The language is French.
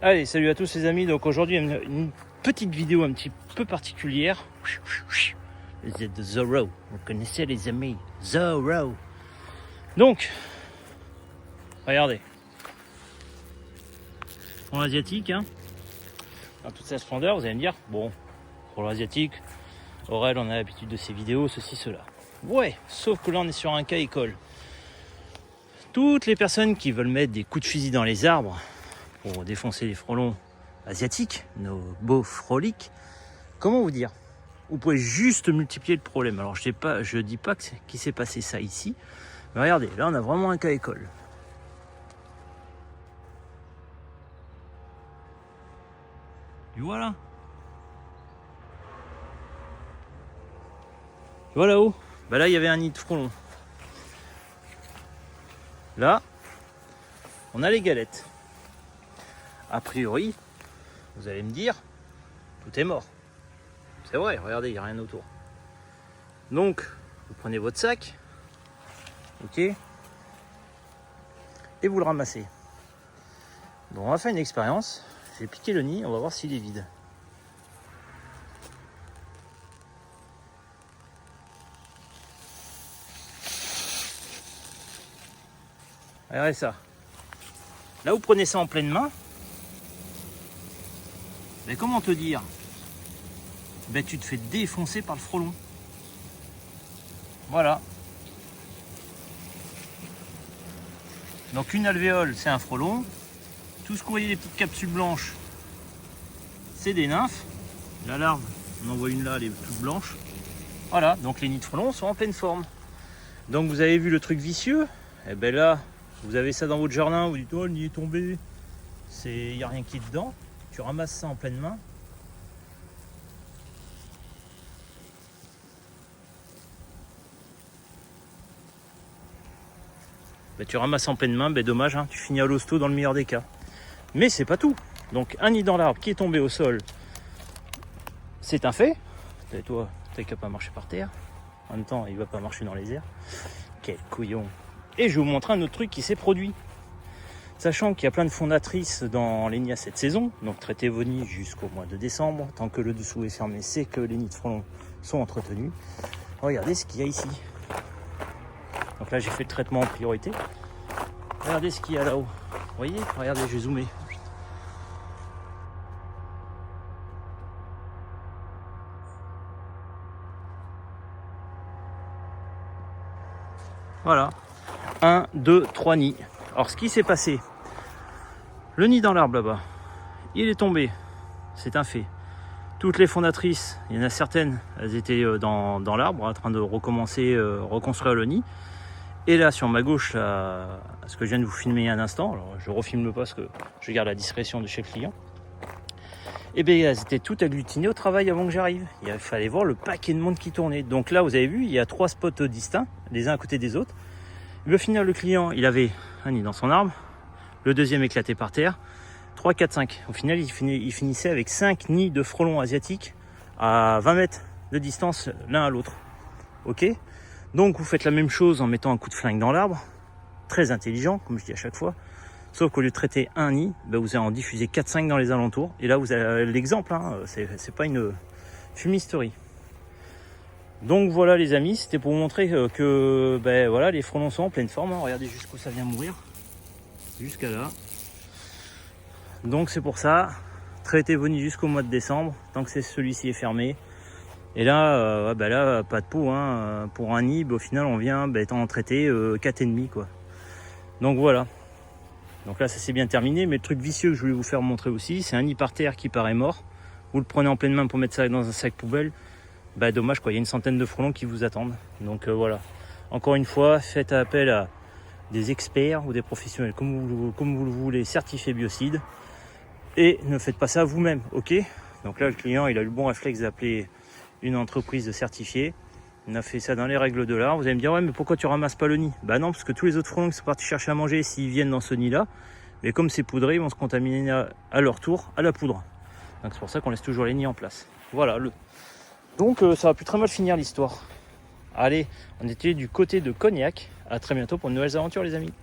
Allez, salut à tous les amis. Donc aujourd'hui une petite vidéo un petit peu particulière. The Zorro, vous connaissez les amis, Zorro. Donc, regardez, pour l'asiatique, hein, dans toute sa splendeur, vous allez me dire, bon, pour l'asiatique, Aurel, on a l'habitude de ces vidéos, ceci, cela. Ouais, sauf que là on est sur un cas école. Toutes les personnes qui veulent mettre des coups de fusil dans les arbres pour défoncer les frelons asiatiques, nos beaux froliques, comment vous dire? Vous pouvez juste multiplier le problème. Alors je dis pas qu'il s'est passé ça ici, mais regardez, là on a vraiment un cas école. Tu vois là? Tu vois là-haut? Bah là il y avait un nid de frelons. Là, on a les galettes. A priori, vous allez me dire, tout est mort. C'est vrai, regardez, il n'y a rien autour. Donc, vous prenez votre sac, ok, et vous le ramassez. Donc, on va faire une expérience. Je vais piquer le nid, on va voir s'il est vide. Regardez ça. Là, vous prenez ça en pleine main. Mais comment te dire? Ben, tu te fais défoncer par le frelon. Voilà. Donc une alvéole, c'est un frelon. Tout ce que vous voyez, les petites capsules blanches, c'est des nymphes. La larve, on en voit une là, elle est toute blanche. Voilà, donc les nids de frelons sont en pleine forme. Donc vous avez vu le truc vicieux? Et ben là, vous avez ça dans votre jardin, vous dites, oh, le nid est tombé. Il n'y a rien qui est dedans. Tu ramasses ça en pleine main. Ben, tu ramasses en pleine main, ben, dommage, hein, tu finis à l'hosto dans le meilleur des cas. Mais c'est pas tout. Donc un nid dans l'arbre qui est tombé au sol, c'est un fait. Et toi, t'as qu'à pas marcher par terre. En même temps, il va pas marcher dans les airs. Quel couillon. Et je vais vous montrer un autre truc qui s'est produit. Sachant qu'il y a plein de fondatrices dans les nids à cette saison, donc traitez vos nids jusqu'au mois de décembre. Tant que le dessous est fermé, c'est que les nids de frelons sont entretenus. Regardez ce qu'il y a ici. Donc là, j'ai fait le traitement en priorité. Regardez ce qu'il y a là-haut. Vous voyez? Regardez, je vais zoomer. Voilà. 1, 2, 3 nids. Alors, ce qui s'est passé, le nid dans l'arbre là-bas, il est tombé. C'est un fait. Toutes les fondatrices, il y en a certaines, elles étaient dans l'arbre en train de recommencer, reconstruire le nid. Et là, sur ma gauche, là, ce que je viens de vous filmer il y a un instant, alors je refilme pas parce que je garde la discrétion de chez le client. Et bien, elles étaient toutes agglutinées au travail avant que j'arrive. Il fallait voir le paquet de monde qui tournait. Donc là, vous avez vu, il y a 3 spots distincts, les uns à côté des autres. Et au final, le client, il avait un nid dans son arbre, le deuxième éclaté par terre, 3, 4, 5. Au final, il finissait avec 5 nids de frelons asiatiques à 20 mètres de distance l'un à l'autre. Ok? Donc vous faites la même chose en mettant un coup de flingue dans l'arbre, très intelligent, comme je dis à chaque fois. Sauf qu'au lieu de traiter un nid, ben vous allez en diffuser 4-5 dans les alentours. Et là, vous avez l'exemple, hein, c'est pas une fumisterie. Donc voilà les amis, c'était pour vous montrer que ben, voilà, les frelons sont en pleine forme. Hein. Regardez jusqu'où ça vient mourir. Jusqu'à là. Donc c'est pour ça, traitez vos nids jusqu'au mois de décembre, tant que celui-ci est fermé. Et là, ben là, pas de peau, hein. Pour un nid, ben, au final on vient en traiter 4,5 quoi. Donc voilà. Donc là ça s'est bien terminé, mais le truc vicieux que je voulais vous faire montrer aussi, c'est un nid par terre qui paraît mort. Vous le prenez en pleine main pour mettre ça dans un sac poubelle. Bah dommage quoi, il y a une centaine de frelons qui vous attendent. Donc voilà. Encore une fois, faites appel à des experts ou des professionnels comme vous le voulez, certifiés biocides. Et ne faites pas ça vous-même, ok? Donc là le client il a eu le bon réflexe d'appeler une entreprise de certifiés. On a fait ça dans les règles de l'art. Vous allez me dire, ouais, mais pourquoi tu ramasses pas le nid? Bah non, parce que tous les autres frelons qui sont partis chercher à manger, s'ils viennent dans ce nid-là, mais comme c'est poudré, ils vont se contaminer à leur tour à la poudre. Donc c'est pour ça qu'on laisse toujours les nids en place. Voilà. Donc ça va plus très mal finir l'histoire. Allez, on était du côté de Cognac. À très bientôt pour de nouvelles aventures les amis.